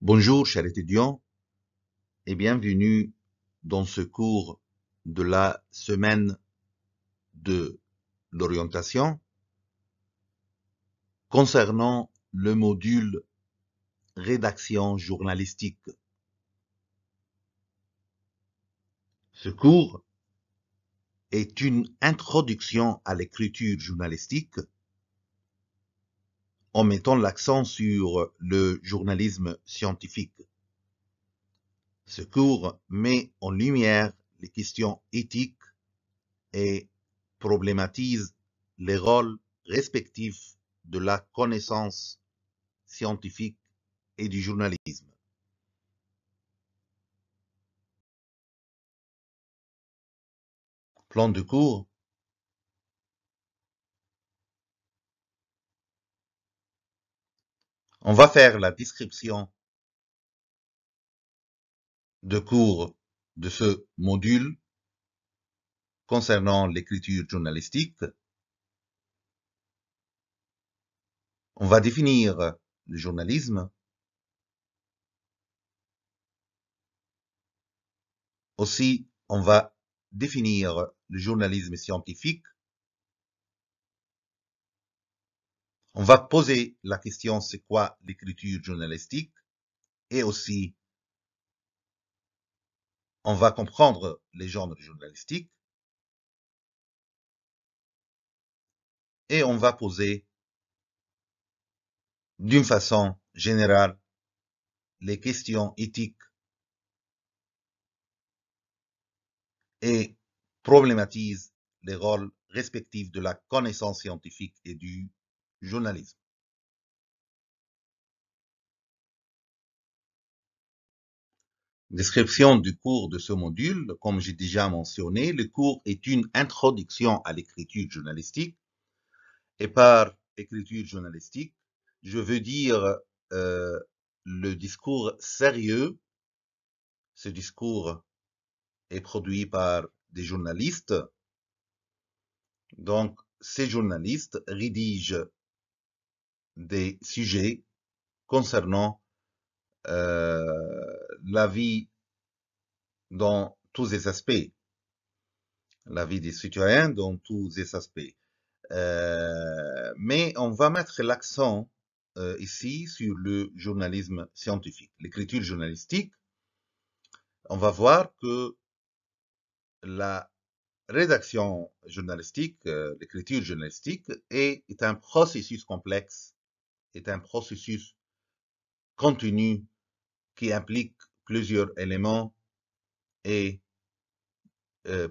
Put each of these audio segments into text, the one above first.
Bonjour, chers étudiants, et bienvenue dans ce cours de la semaine de l'orientation concernant le module rédaction journalistique. Ce cours est une introduction à l'écriture journalistique en mettant l'accent sur le journalisme scientifique. Ce cours met en lumière les questions éthiques et problématise les rôles respectifs de la connaissance scientifique et du journalisme. Plan de cours. On va faire la description de cours de ce module concernant l'écriture journalistique. On va définir le journalisme. Aussi, on va définir le journalisme scientifique. On va poser la question c'est quoi l'écriture journalistique et aussi on va comprendre les genres journalistiques et on va poser d'une façon générale les questions éthiques et problématise les rôles respectifs de la connaissance scientifique et du journalisme. Description du cours de ce module. Comme j'ai déjà mentionné, le cours est une introduction à l'écriture journalistique. Et par écriture journalistique, je veux dire le discours sérieux. Ce discours est produit par des journalistes. Donc, ces journalistes rédigent des sujets concernant la vie dans tous ses aspects, la vie des citoyens dans tous ses aspects. Mais on va mettre l'accent ici sur le journalisme scientifique, l'écriture journalistique. On va voir que la rédaction journalistique, l'écriture journalistique est un processus complexe, est un processus continu qui implique plusieurs éléments et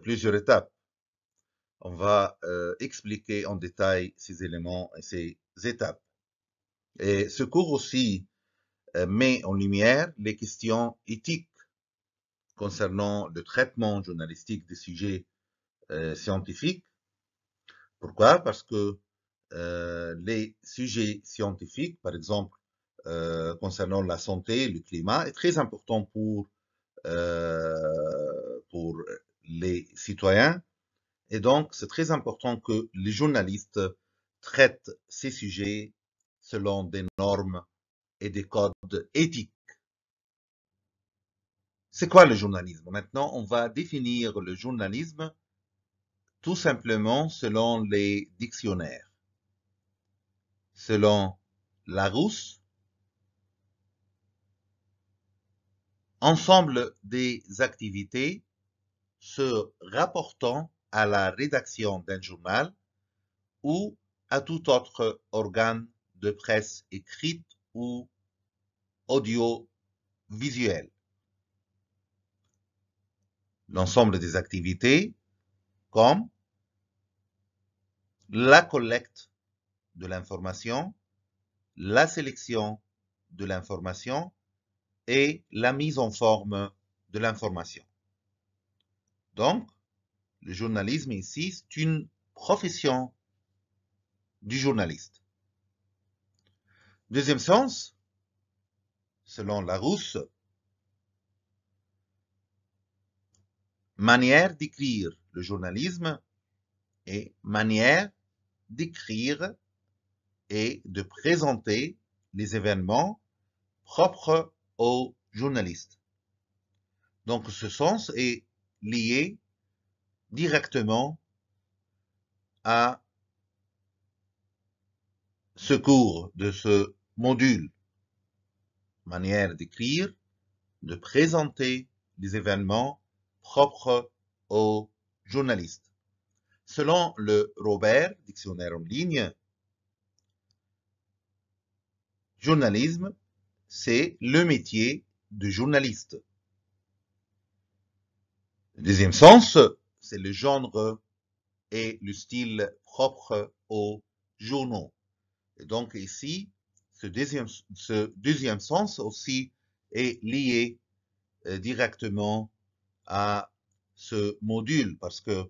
plusieurs étapes. On va expliquer en détail ces éléments et ces étapes. Et ce cours aussi met en lumière les questions éthiques concernant le traitement journalistique des sujets scientifiques. Pourquoi? Parce que les sujets scientifiques, par exemple, concernant la santé, le climat, est très important pour les citoyens. Et donc, c'est très important que les journalistes traitent ces sujets selon des normes et des codes éthiques. C'est quoi le journalisme? Maintenant, on va définir le journalisme tout simplement selon les dictionnaires. Selon Larousse, ensemble des activités se rapportant à la rédaction d'un journal ou à tout autre organe de presse écrite ou audiovisuelle. L'ensemble des activités comme la collecte de l'information, la sélection de l'information et la mise en forme de l'information. Donc, le journalisme ici, c'est une profession du journaliste. Deuxième sens, selon Larousse, manière d'écrire le journalisme et manière d'écrire et de présenter les événements propres aux journalistes. Donc ce sens est lié directement à ce cours de ce module, manière d'écrire, de présenter les événements propres aux journalistes. Selon le Robert, dictionnaire en ligne, journalisme, c'est le métier de journaliste. Le deuxième sens, c'est le genre et le style propre aux journaux. Et donc ici, ce deuxième sens aussi est lié directement à ce module parce que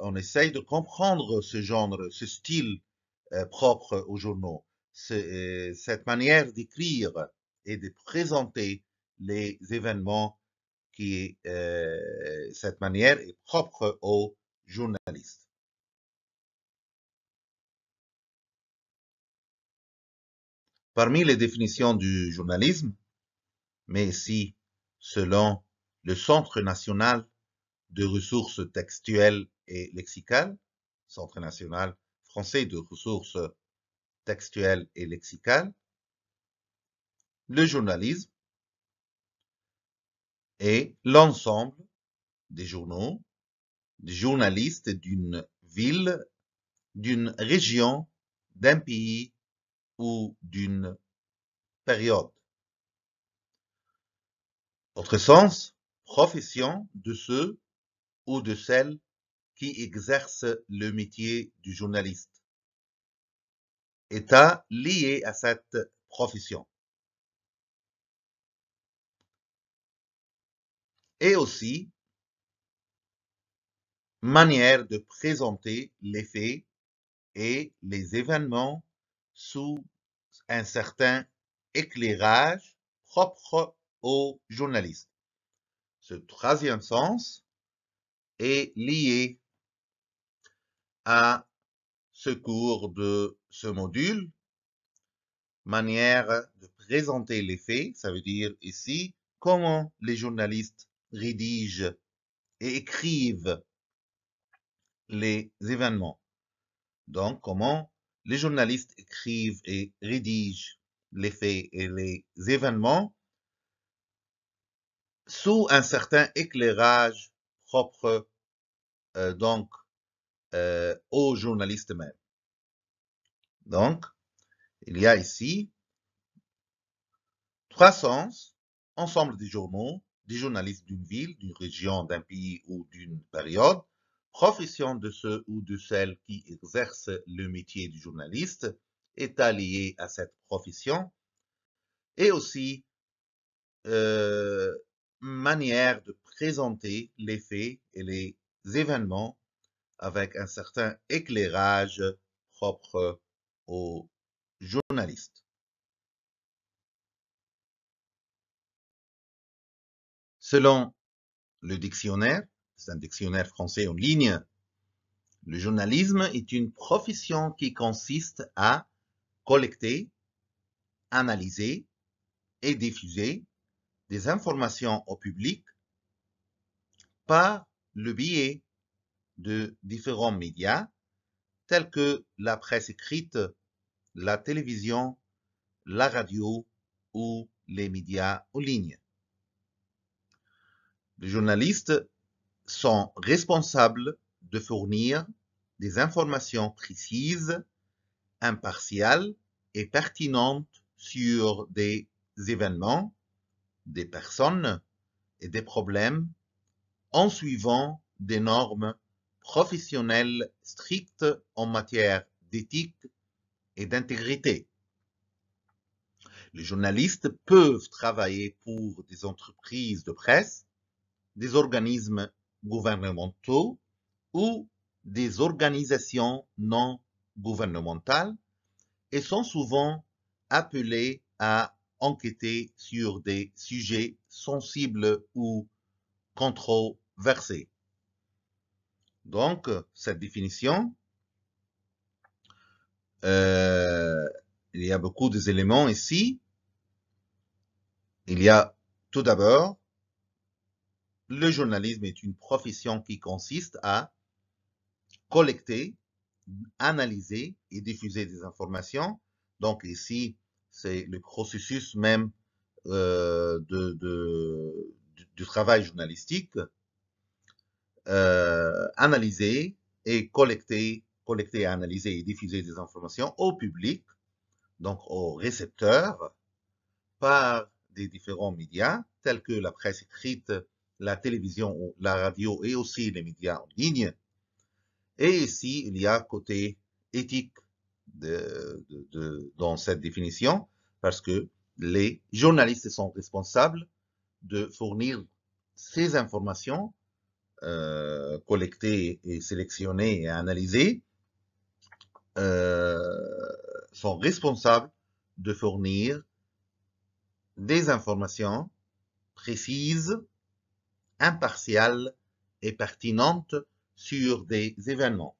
on essaye de comprendre ce genre, ce style propre aux journaux, cette manière d'écrire et de présenter les événements qui cette manière est propre aux journalistes. Parmi les définitions du journalisme, mais ici selon le Centre national de ressources textuelles et lexicales, Centre national français de ressources textuelles et lexicales, le journalisme est l'ensemble des journaux, des journalistes d'une ville, d'une région, d'un pays ou d'une période. Autre sens, profession de ceux ou de celles qui exercent le métier du journaliste. État lié à cette profession. Et aussi, manière de présenter les faits et les événements sous un certain éclairage propre aux journalistes. Ce troisième sens est lié à ce cours de ce module, manière de présenter les faits, ça veut dire ici comment les journalistes rédigent et écrivent les événements. Donc, comment les journalistes écrivent et rédigent les faits et les événements sous un certain éclairage propre donc aux journalistes eux-mêmes. Donc, il y a ici trois sens, ensemble des journaux, des journalistes d'une ville, d'une région, d'un pays ou d'une période, profession de ceux ou de celles qui exercent le métier du journaliste, état lié à cette profession, et aussi manière de présenter les faits et les événements avec un certain éclairage propre aux journalistes. Selon le dictionnaire, c'est un dictionnaire français en ligne, le journalisme est une profession qui consiste à collecter, analyser et diffuser des informations au public par le biais de différents médias tels que la presse écrite, la télévision, la radio ou les médias en ligne. Les journalistes sont responsables de fournir des informations précises, impartiales et pertinentes sur des événements, des personnes et des problèmes en suivant des normes professionnelles strictes en matière d'éthique et d'intégrité. Les journalistes peuvent travailler pour des entreprises de presse, des organismes gouvernementaux ou des organisations non gouvernementales et sont souvent appelés à enquêter sur des sujets sensibles ou controversés. Donc, cette définition, il y a beaucoup d'éléments ici. Il y a tout d'abord, le journalisme est une profession qui consiste à collecter, analyser et diffuser des informations. Donc ici, c'est le processus même du travail journalistique, analyser et collecter, analyser et diffuser des informations au public, donc aux récepteurs, par des différents médias, tels que la presse écrite, la télévision, la radio et aussi les médias en ligne. Et ici, il y a côté éthique dans cette définition, parce que les journalistes sont responsables de fournir ces informations collectées et sélectionnées et analysées, sont responsables de fournir des informations précises, impartiales et pertinentes sur des événements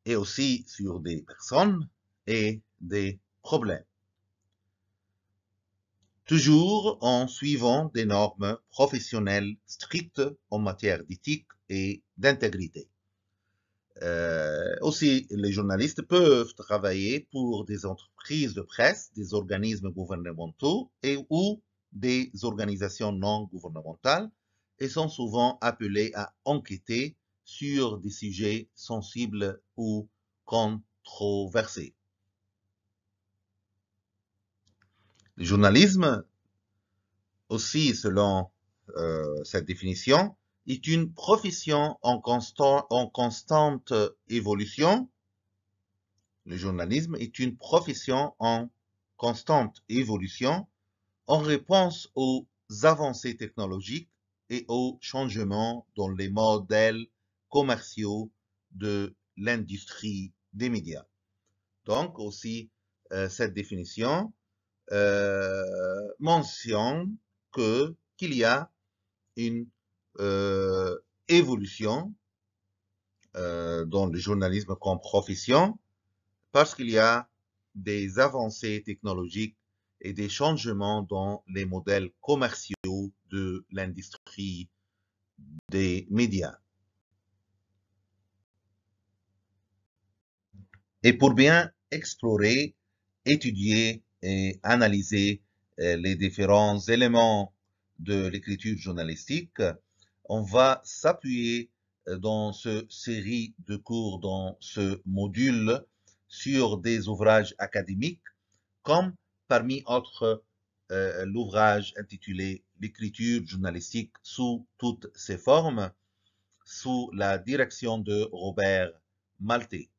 et aussi sur des personnes et des problèmes. Toujours en suivant des normes professionnelles strictes en matière d'éthique et d'intégrité. Aussi, les journalistes peuvent travailler pour des entreprises de presse, des organismes gouvernementaux ou des organisations non gouvernementales et sont souvent appelés à enquêter sur des sujets sensibles ou controversés. Le journalisme, aussi selon cette définition, est une profession en constante évolution. Le journalisme est une profession en constante évolution en réponse aux avancées technologiques et aux changements dans les modèles commerciaux de l'industrie des médias. Donc aussi, cette définition mentionne qu'il y a une évolution dans le journalisme comme profession parce qu'il y a des avancées technologiques et des changements dans les modèles commerciaux de l'industrie des médias. Et pour bien explorer, étudier et analyser les différents éléments de l'écriture journalistique, on va s'appuyer dans cette série de cours, dans ce module, sur des ouvrages académiques, comme parmi autres l'ouvrage intitulé L'écriture journalistique sous toutes ses formes, sous la direction de Robert Maltais.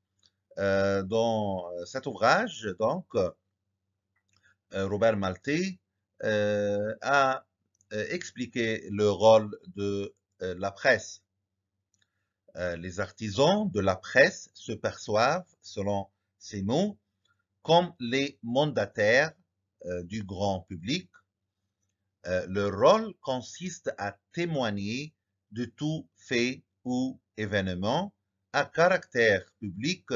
Dans cet ouvrage, donc, Robert Maltais a expliqué le rôle de la presse. Les artisans de la presse se perçoivent, selon ses mots, comme les mandataires du grand public. Leur rôle consiste à témoigner de tout fait ou événement à caractère public,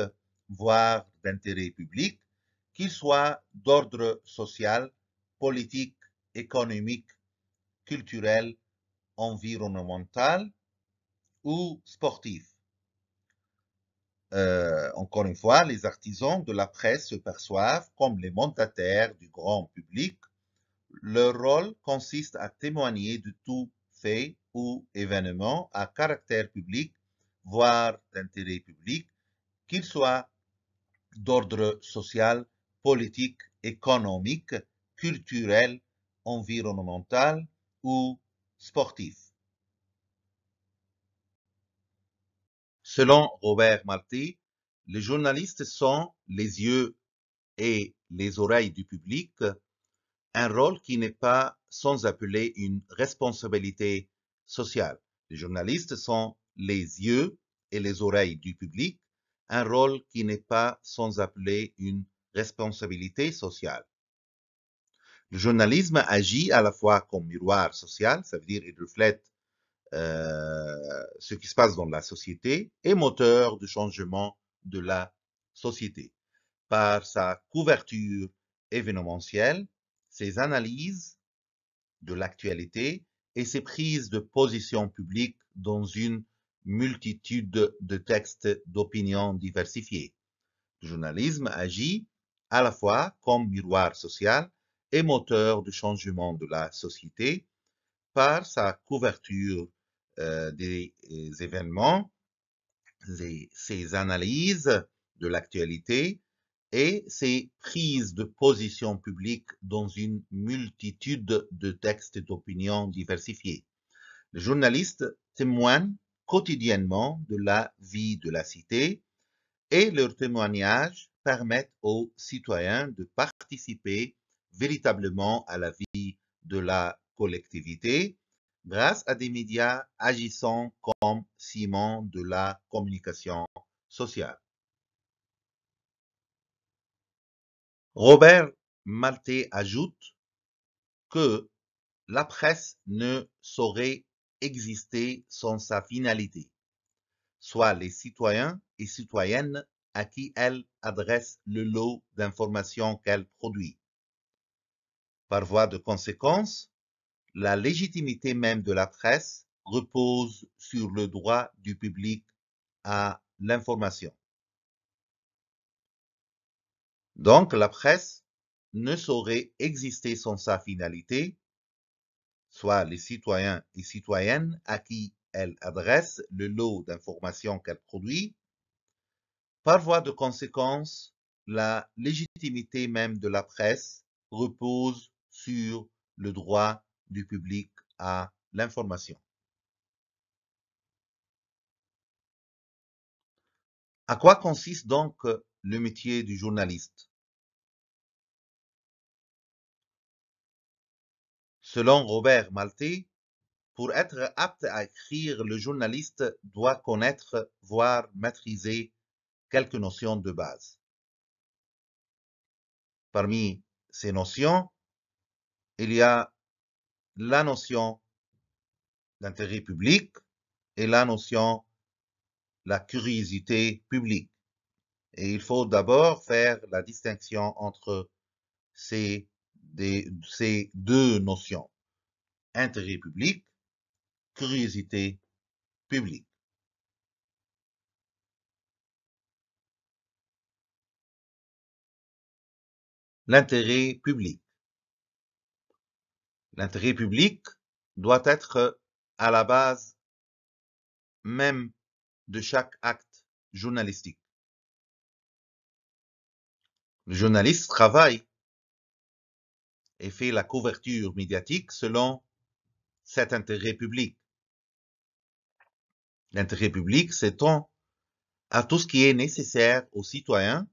voire d'intérêt public, qu'il soit d'ordre social, politique, économique, culturel, environnemental ou sportif. Encore une fois, les artisans de la presse se perçoivent comme les mandataires du grand public. Leur rôle consiste à témoigner de tout fait ou événement à caractère public, voire d'intérêt public, qu'il soit d'ordre social, politique, économique, culturel, environnemental ou sportif. Selon Robert Maltais, les journalistes sont les yeux et les oreilles du public, un rôle qui n'est pas sans appeler une responsabilité sociale. Les journalistes sont les yeux et les oreilles du public, un rôle qui n'est pas sans appeler une responsabilité sociale. Le journalisme agit à la fois comme miroir social, ça veut dire il reflète ce qui se passe dans la société, et moteur de changement de la société. Par sa couverture événementielle, ses analyses de l'actualité et ses prises de position publiques dans une multitude de textes d'opinion diversifiés. Le journalisme agit à la fois comme miroir social et moteur du changement de la société par sa couverture des événements, ses analyses de l'actualité et ses prises de position publiques dans une multitude de textes d'opinion diversifiés. Les journalistes témoignent quotidiennement de la vie de la cité et leurs témoignages permettent aux citoyens de participer véritablement à la vie de la collectivité grâce à des médias agissant comme ciment de la communication sociale. Robert Maltais ajoute que la presse ne saurait exister sans sa finalité, soit les citoyens et citoyennes à qui elle adresse le lot d'informations qu'elle produit. Par voie de conséquence, la légitimité même de la presse repose sur le droit du public à l'information. Donc, la presse ne saurait exister sans sa finalité, soit les citoyens et citoyennes à qui elle adresse le lot d'informations qu'elle produit. Par voie de conséquence, la légitimité même de la presse repose sur le droit du public à l'information. À quoi consiste donc le métier du journaliste? Selon Robert Maltais, pour être apte à écrire, le journaliste doit connaître, voire maîtriser quelques notions de base. Parmi ces notions, il y a la notion d'intérêt public et la notion de la curiosité publique. Et il faut d'abord faire la distinction entre ces deux notions. Intérêt public, curiosité publique. L'intérêt public. L'intérêt public doit être à la base même de chaque acte journalistique. Le journaliste travaille et fait la couverture médiatique selon cet intérêt public. L'intérêt public s'étend à tout ce qui est nécessaire aux citoyens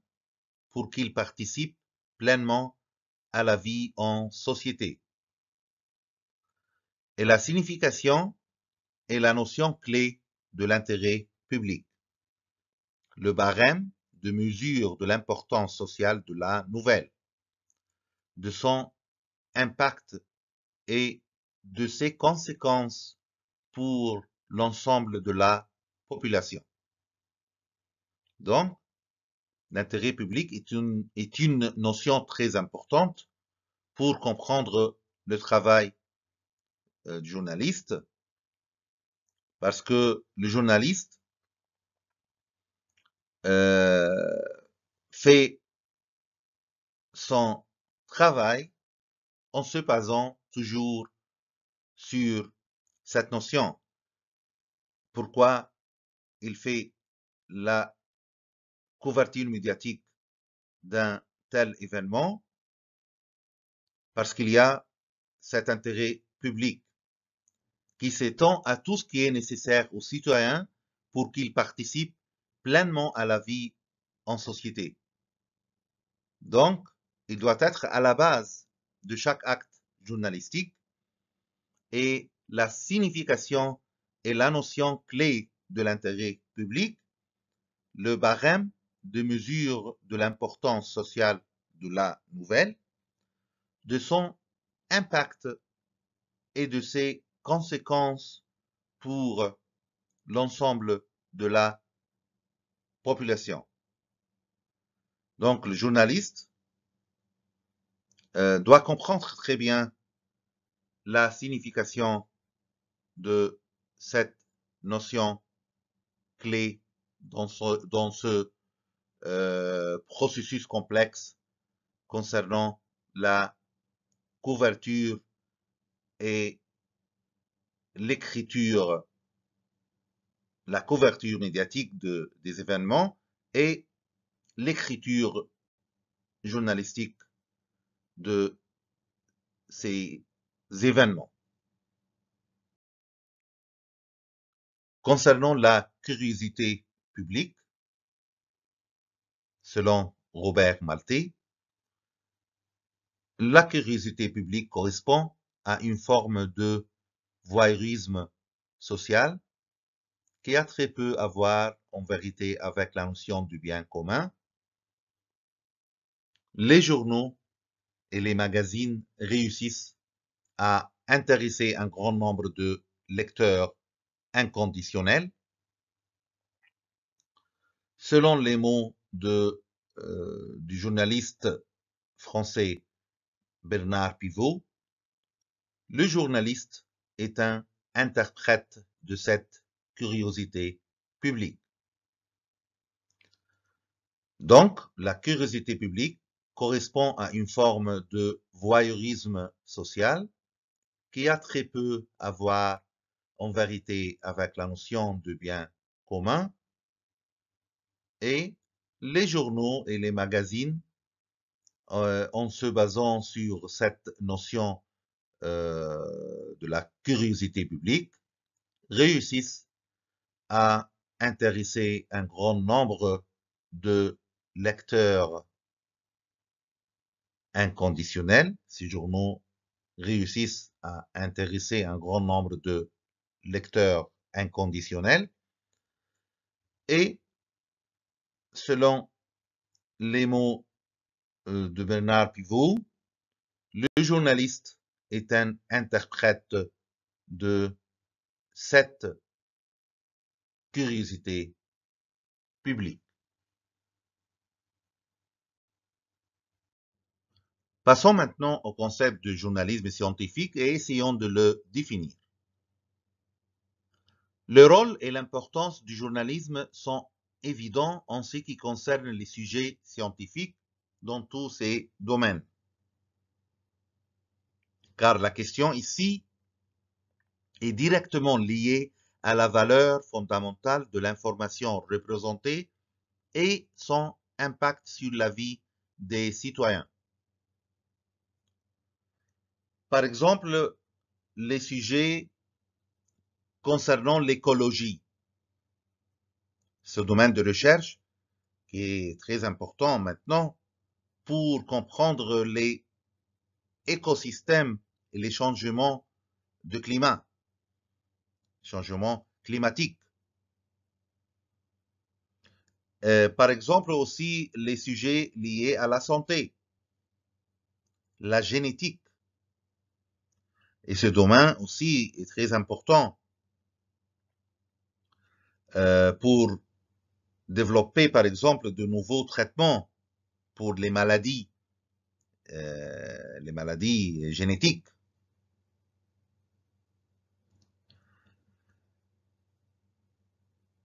pour qu'ils participent pleinement à la vie en société. Et la signification est la notion clé de l'intérêt public. Le barème de mesure de l'importance sociale de la nouvelle, de son impact et de ses conséquences pour l'ensemble de la population. Donc, l'intérêt public est une notion très importante pour comprendre le travail du journaliste, parce que le journaliste fait son travail en se basant toujours sur cette notion. Pourquoi il fait la couverture médiatique d'un tel événement? Parce qu'il y a cet intérêt public qui s'étend à tout ce qui est nécessaire aux citoyens pour qu'ils participent pleinement à la vie en société. Donc, il doit être à la base de chaque acte journalistique et la signification et la notion clé de l'intérêt public, le barème de mesure de l'importance sociale de la nouvelle, de son impact et de ses conséquences pour l'ensemble de la population. Donc, le journaliste doit comprendre très bien la signification de cette notion clé dans ce processus complexe concernant la couverture et l'écriture, la couverture médiatique des événements et l'écriture journalistique de ces événements. Concernant la curiosité publique, selon Robert Maltais, la curiosité publique correspond à une forme de voyeurisme social qui a très peu à voir en vérité avec la notion du bien commun. Les journaux et les magazines réussissent à intéresser un grand nombre de lecteurs inconditionnels. Selon les mots du journaliste français Bernard Pivot, le journaliste est un interprète de cette curiosité publique. Donc, la curiosité publique correspond à une forme de voyeurisme social qui a très peu à voir en vérité avec la notion de bien commun, et les journaux et les magazines, en se basant sur cette notion de la curiosité publique, réussissent à intéresser un grand nombre de lecteurs inconditionnels. Ces journaux réussissent à intéresser un grand nombre de lecteurs inconditionnels. Et selon les mots de Bernard Pivot, le journaliste est un interprète de cette curiosité publique. Passons maintenant au concept de journalisme scientifique et essayons de le définir. Le rôle et l'importance du journalisme sont évidents en ce qui concerne les sujets scientifiques dans tous ces domaines. Car la question ici est directement liée à la valeur fondamentale de l'information représentée et son impact sur la vie des citoyens. Par exemple, les sujets concernant l'écologie. Ce domaine de recherche qui est très important maintenant pour comprendre les écosystèmes et les changements de climat, changements climatiques. Par exemple aussi les sujets liés à la santé, la génétique. Et ce domaine aussi est très important pour développer par exemple de nouveaux traitements pour les maladies génétiques.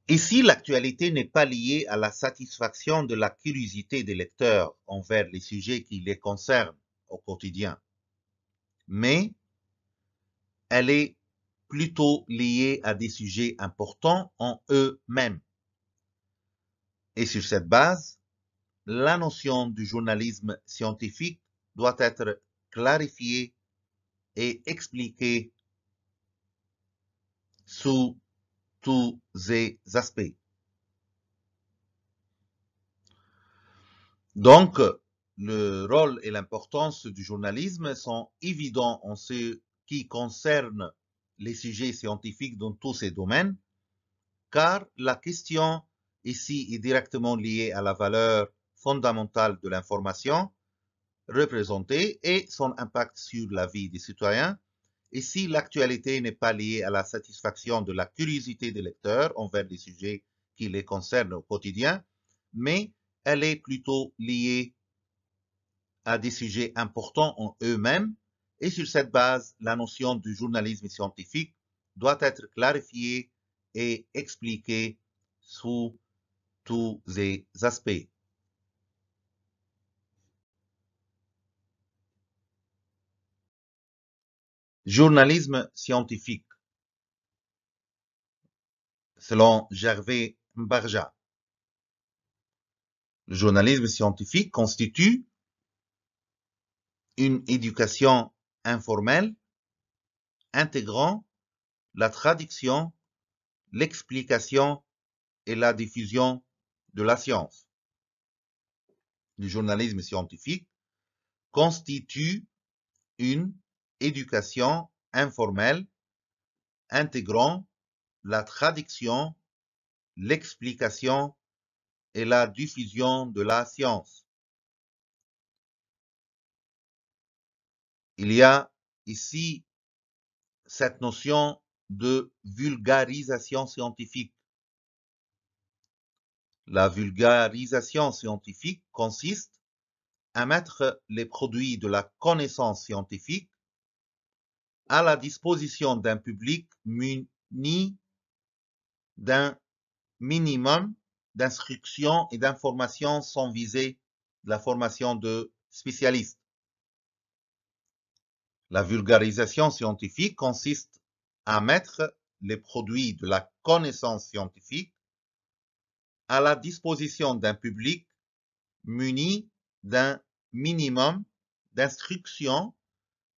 Ici, l'actualité n'est pas liée à la satisfaction de la curiosité des lecteurs envers les sujets qui les concernent au quotidien, mais elle est plutôt liée à des sujets importants en eux-mêmes. Et sur cette base, la notion du journalisme scientifique doit être clarifiée et expliquée sous tous ces aspects. Donc, le rôle et l'importance du journalisme sont évidents en ce qui concerne les sujets scientifiques dans tous ces domaines, car la question ici est directement liée à la valeur fondamentale de l'information représentée et son impact sur la vie des citoyens. Et si l'actualité n'est pas liée à la satisfaction de la curiosité des lecteurs envers les sujets qui les concernent au quotidien, mais elle est plutôt liée à des sujets importants en eux-mêmes Et sur cette base, la notion du journalisme scientifique doit être clarifiée et expliquée sous tous ses aspects. Journalisme scientifique. Selon Gervais Mbarja, le journalisme scientifique constitue une éducation informelle intégrant la traduction, l'explication et la diffusion de la science. Le journalisme scientifique constitue une éducation informelle intégrant la traduction, l'explication et la diffusion de la science. Il y a ici cette notion de vulgarisation scientifique. La vulgarisation scientifique consiste à mettre les produits de la connaissance scientifique à la disposition d'un public muni d'un minimum d'instruction et d'information sans viser la formation de spécialistes. La vulgarisation scientifique consiste à mettre les produits de la connaissance scientifique à la disposition d'un public muni d'un minimum d'instruction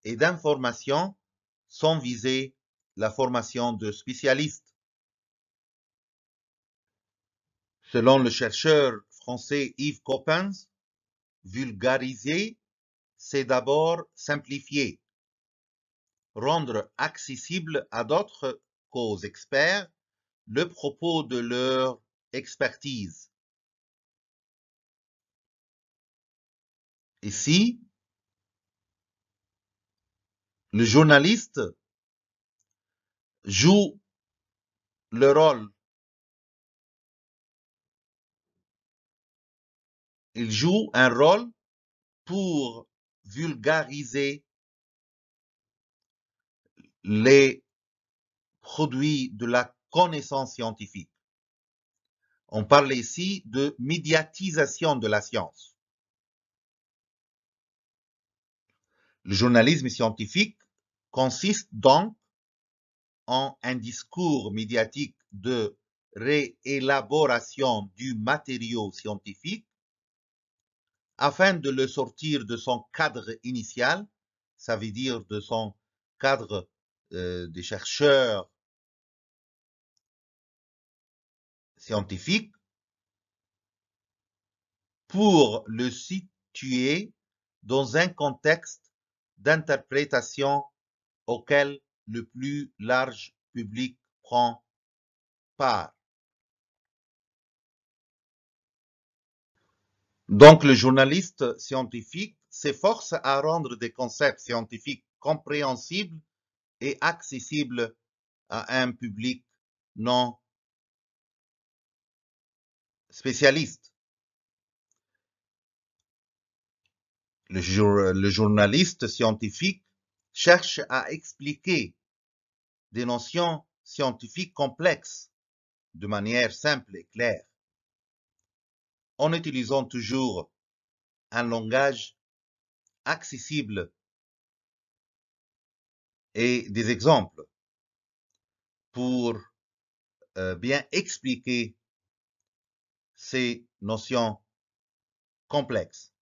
et d'information sans viser la formation de spécialistes. Selon le chercheur français Yves Coppens, vulgariser, c'est d'abord simplifier, rendre accessible à d'autres qu'aux experts le propos de leur expertise. Ici, le journaliste joue le rôle. Il joue un rôle pour vulgariser les produits de la connaissance scientifique. On parle ici de médiatisation de la science. Le journalisme scientifique consiste donc en un discours médiatique de réélaboration du matériau scientifique afin de le sortir de son cadre initial, ça veut dire de son cadre des chercheurs scientifiques, pour le situer dans un contexte d'interprétation auquel le plus large public prend part. Donc, le journaliste scientifique s'efforce à rendre des concepts scientifiques compréhensibles et accessibles à un public non spécialiste. Le journaliste scientifique cherche à expliquer des notions scientifiques complexes de manière simple et claire, en utilisant toujours un langage accessible et des exemples pour bien expliquer ces notions complexes.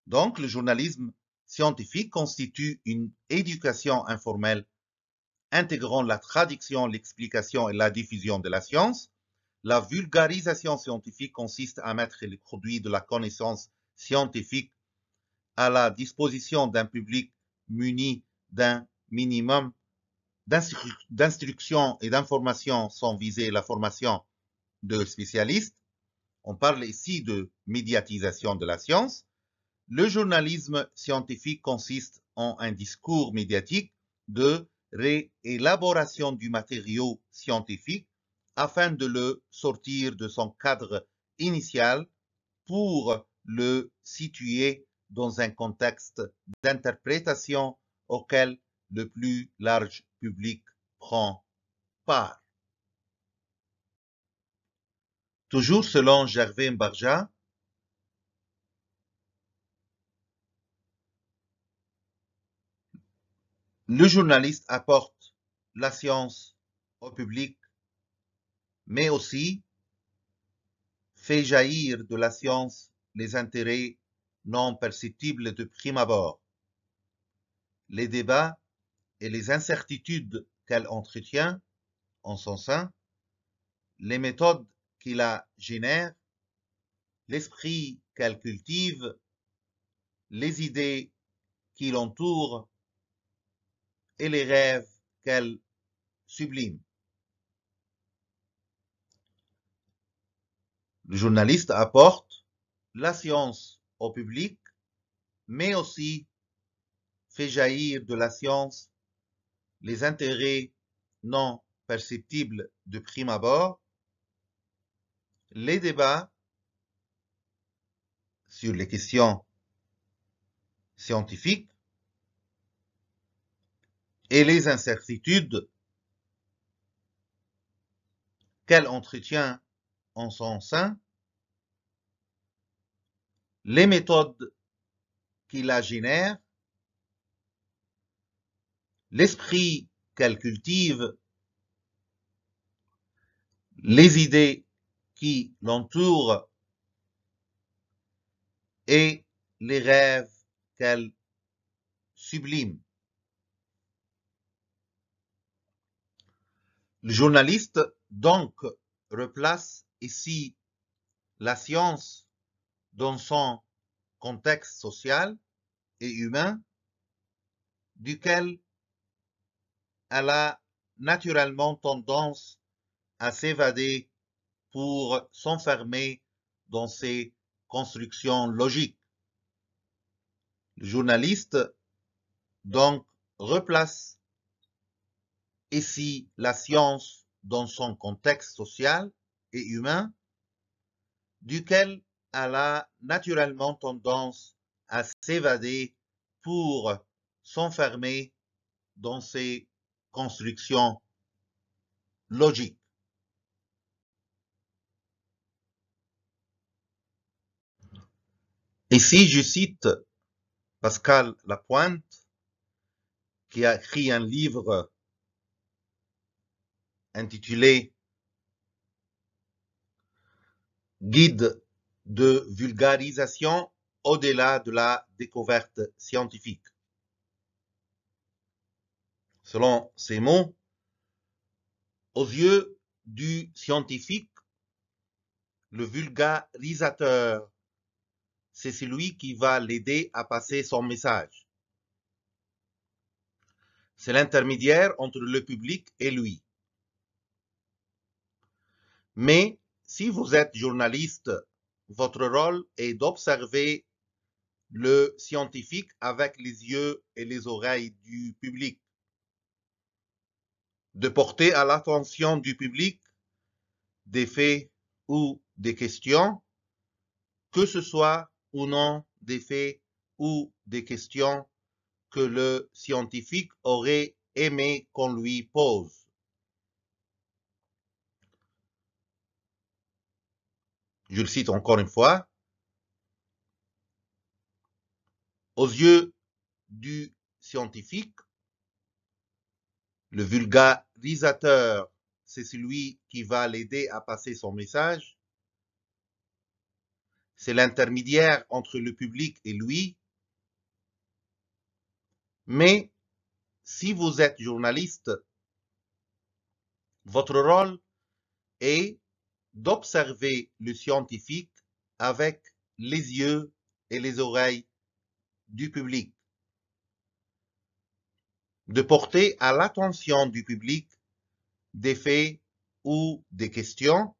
Donc, le journalisme scientifique constitue une éducation informelle intégrant la traduction, l'explication et la diffusion de la science. La vulgarisation scientifique consiste à mettre les produits de la connaissance scientifique à la disposition d'un public muni d'un minimum d'instruction et d'information sans viser la formation de spécialistes. On parle ici de médiatisation de la science. Le journalisme scientifique consiste en un discours médiatique de réélaboration du matériau scientifique afin de le sortir de son cadre initial pour le situer dans un contexte d'interprétation auquel le plus large public prend part. Toujours selon Gervais Mbarja, le journaliste apporte la science au public, mais aussi fait jaillir de la science les intérêts non perceptibles de prime abord, les débats et les incertitudes qu'elle entretient en son sein, les méthodes qui la génèrent, l'esprit qu'elle cultive, les idées qui l'entourent et les rêves qu'elle sublime. Le journaliste apporte la science au public, mais aussi fait jaillir de la science les intérêts non perceptibles de prime abord, les débats sur les questions scientifiques et les incertitudes qu'elle entretient en son sein, les méthodes qui la génèrent, l'esprit qu'elle cultive, les idées qui l'entourent et les rêves qu'elle sublime. Le journaliste donc replace ici la science dans son contexte social et humain, duquel elle a naturellement tendance à s'évader pour s'enfermer dans ses constructions logiques. Le journaliste donc replace ici la science dans son contexte social et humain, duquel elle a naturellement tendance à s'évader pour s'enfermer dans ses constructions logiques. Ici, je cite Pascal Lapointe, qui a écrit un livre intitulé Guide de vulgarisation au-delà de la découverte scientifique. Selon ces mots, aux yeux du scientifique, le vulgarisateur, c'est celui qui va l'aider à passer son message. C'est l'intermédiaire entre le public et lui. Mais si vous êtes journaliste, votre rôle est d'observer le scientifique avec les yeux et les oreilles du public, de porter à l'attention du public des faits ou des questions, que ce soit ou non des faits ou des questions que le scientifique aurait aimé qu'on lui pose. Je le cite encore une fois. Aux yeux du scientifique, le vulgarisateur, c'est celui qui va l'aider à passer son message. C'est l'intermédiaire entre le public et lui. Mais si vous êtes journaliste, votre rôle est d'observer le scientifique avec les yeux et les oreilles du public, de porter à l'attention du public des faits ou des questions,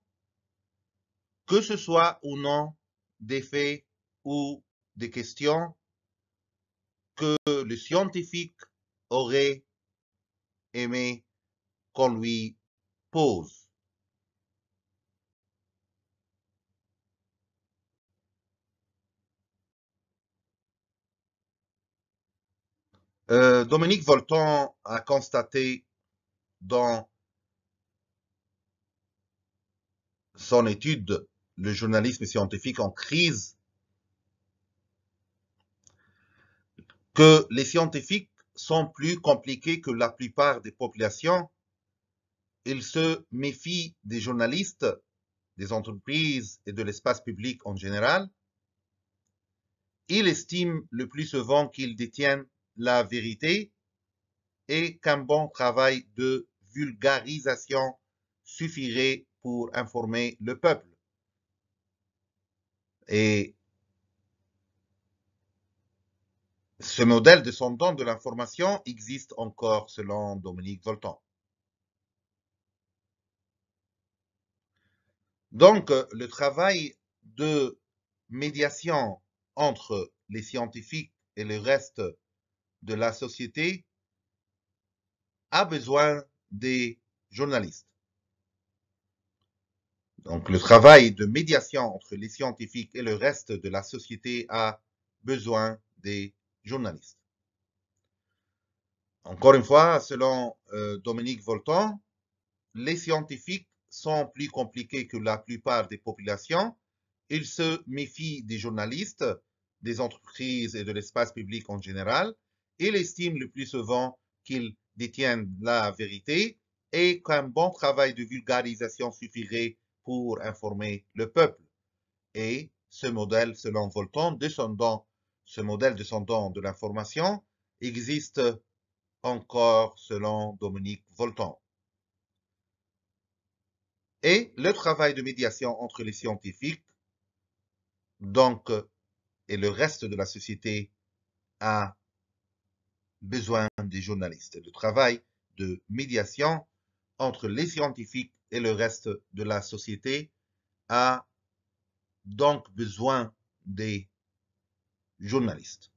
que ce soit ou non des faits ou des questions que le scientifique aurait aimé qu'on lui pose. Dominique Volton a constaté dans son étude Le journalisme scientifique en crise que les scientifiques sont plus compliqués que la plupart des populations. Ils se méfient des journalistes, des entreprises et de l'espace public en général. Il estime le plus souvent qu'ils détiennent la vérité et qu'un bon travail de vulgarisation suffirait pour informer le peuple. Et ce modèle descendant de l'information existe encore selon Dominique Volton. Donc, le travail de médiation entre les scientifiques et le reste de la société a besoin des journalistes. Donc, le travail de médiation entre les scientifiques et le reste de la société a besoin des journalistes. Encore une fois, selon Dominique Volton, les scientifiques sont plus compliqués que la plupart des populations. Ils se méfient des journalistes, des entreprises et de l'espace public en général. Ils estiment le plus souvent qu'ils détiennent la vérité et qu'un bon travail de vulgarisation suffirait pour informer le peuple. Et ce modèle, selon Volton, ce modèle descendant de l'information existe encore selon Dominique Volton. Et le travail de médiation entre les scientifiques, donc, et le reste de la société a besoin des journalistes. Le travail de médiation entre les scientifiques et le reste de la société a donc besoin des journalistes.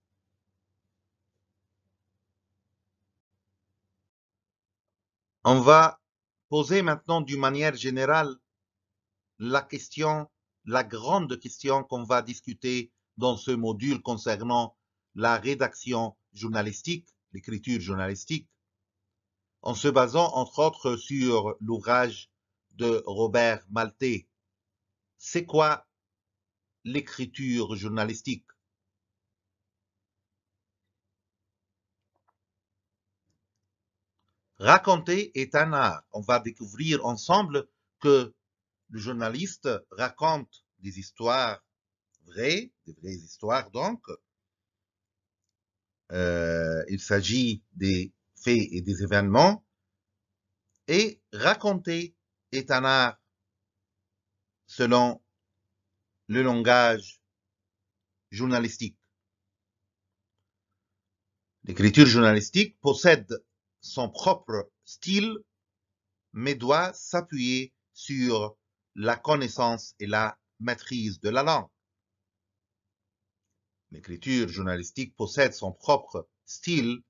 On va poser maintenant d'une manière générale la question, la grande question qu'on va discuter dans ce module concernant la rédaction journalistique, l'écriture journalistique, en se basant entre autres sur l'ouvrage de Robert Maltais. C'est quoi l'écriture journalistique? Raconter est un art. On va découvrir ensemble que le journaliste raconte des histoires vraies, des vraies histoires donc. Il s'agit des faits et des événements. Et raconter est un art selon le langage journalistique. L'écriture journalistique possède son propre style, mais doit s'appuyer sur la connaissance et la maîtrise de la langue. L'écriture journalistique possède son propre style,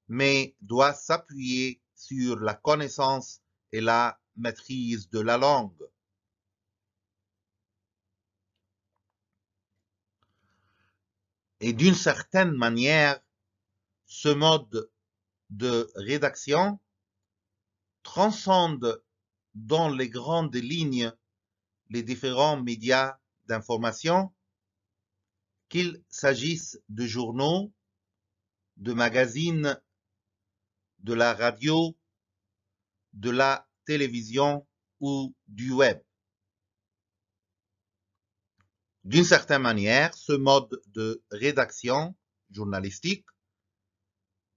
mais doit s'appuyer sur la connaissance et la maîtrise de la langue. Et d'une certaine manière, ce mode de rédaction transcende dans les grandes lignes les différents médias d'information, qu'il s'agisse de journaux, de magazines, de la radio, de la télévision ou du web. D'une certaine manière, ce mode de rédaction journalistique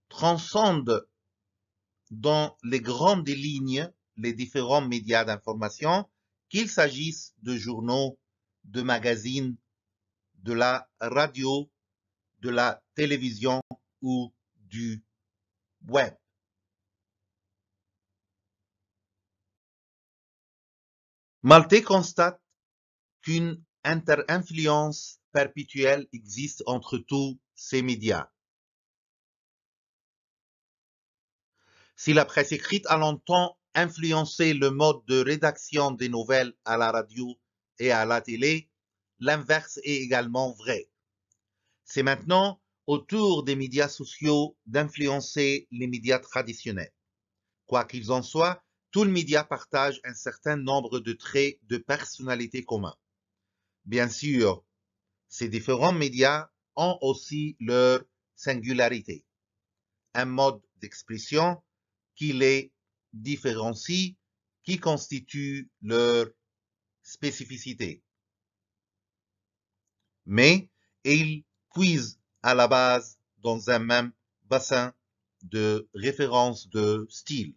transcende dans les grandes lignes les différents médias d'information, qu'il s'agisse de journaux, de magazines, de la radio, de la télévision ou du web. Maltais constate qu'une inter-influence perpétuelle existe entre tous ces médias. Si la presse écrite a longtemps influencé le mode de rédaction des nouvelles à la radio et à la télé, l'inverse est également vrai. C'est maintenant autour des médias sociaux d'influencer les médias traditionnels. Quoi qu'il en soit, tous les médias partagent un certain nombre de traits de personnalité communs. Bien sûr, ces différents médias ont aussi leur singularité, un mode d'expression qui les différencie, qui constitue leur spécificité. Mais ils puisent à la base dans un même bassin de référence de style.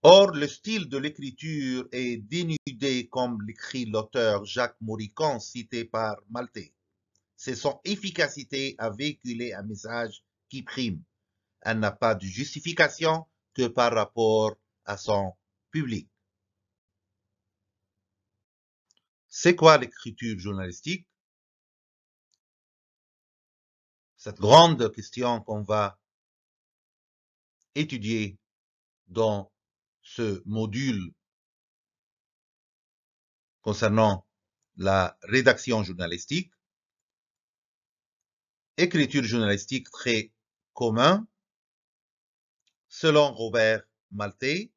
Or, le style de l'écriture est dénudé comme l'écrit l'auteur Jacques Maritain cité par Maltais. C'est son efficacité à véhiculer un message qui prime. Elle n'a pas de justification que par rapport à son public. C'est quoi l'écriture journalistique? Cette grande question qu'on va étudier dans ce module concernant la rédaction journalistique. Écriture journalistique très commun. Selon Robert Maltais,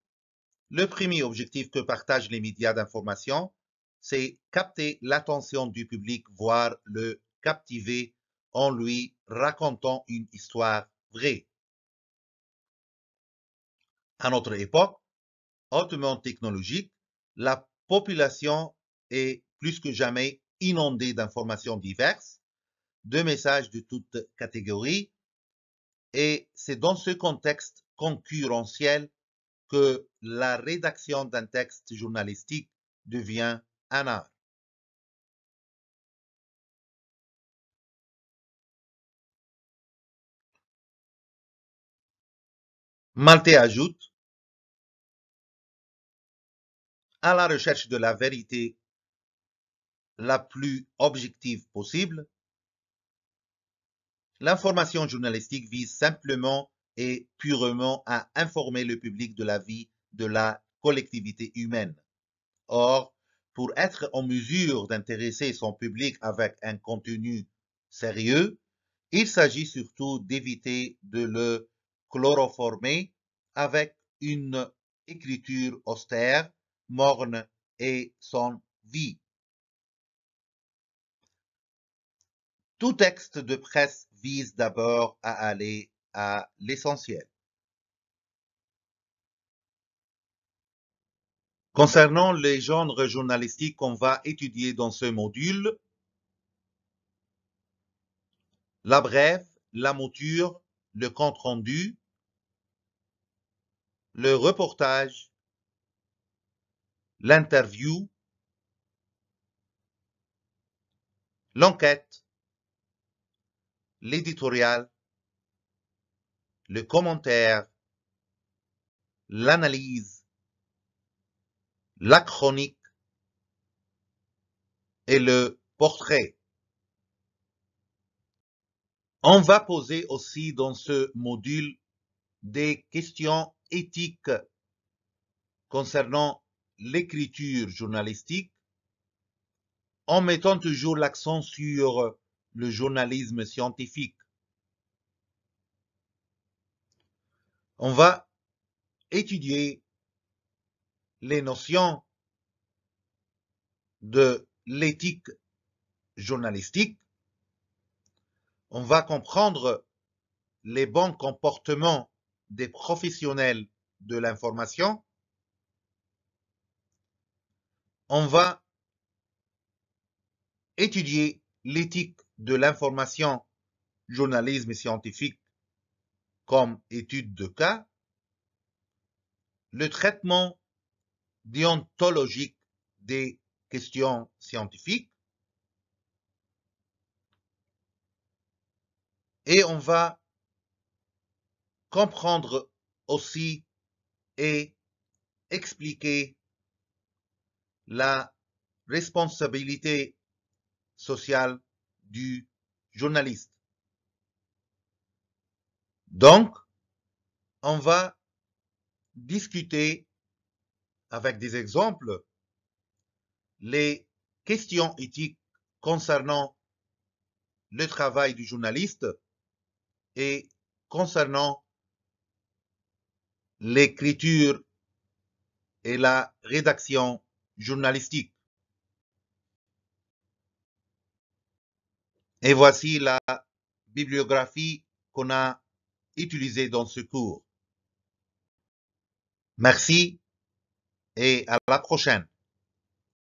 le premier objectif que partagent les médias d'information, c'est capter l'attention du public, voire le captiver en lui racontant une histoire vraie. À notre époque, hautement technologique, la population est plus que jamais inondée d'informations diverses, de messages de toutes catégories, et c'est dans ce contexte concurrentiel que la rédaction d'un texte journalistique devient un art. Maltais ajoute, à la recherche de la vérité la plus objective possible, l'information journalistique vise simplement et purement à informer le public de la vie de la collectivité humaine. Or, pour être en mesure d'intéresser son public avec un contenu sérieux, il s'agit surtout d'éviter de le chloroformer avec une écriture austère, morne et sans vie. Tout texte de presse vise d'abord à aller à l'essentiel. Concernant les genres journalistiques qu'on va étudier dans ce module, la brève, la mouture, le compte-rendu, le reportage, l'interview, l'enquête, l'éditorial, le commentaire, l'analyse, la chronique et le portrait. On va poser aussi dans ce module des questions éthiques concernant l'écriture journalistique en mettant toujours l'accent sur le journalisme scientifique. On va étudier les notions de l'éthique journalistique. On va comprendre les bons comportements des professionnels de l'information. On va étudier l'éthique de l'information, journalisme scientifique comme étude de cas, le traitement déontologique des questions scientifiques, et on va comprendre aussi et expliquer la responsabilité sociale du journaliste. Donc, on va discuter avec des exemples les questions éthiques concernant le travail du journaliste et concernant l'écriture et la rédaction journalistique. Et voici la bibliographie qu'on a utilisée dans ce cours. Merci et à la prochaine.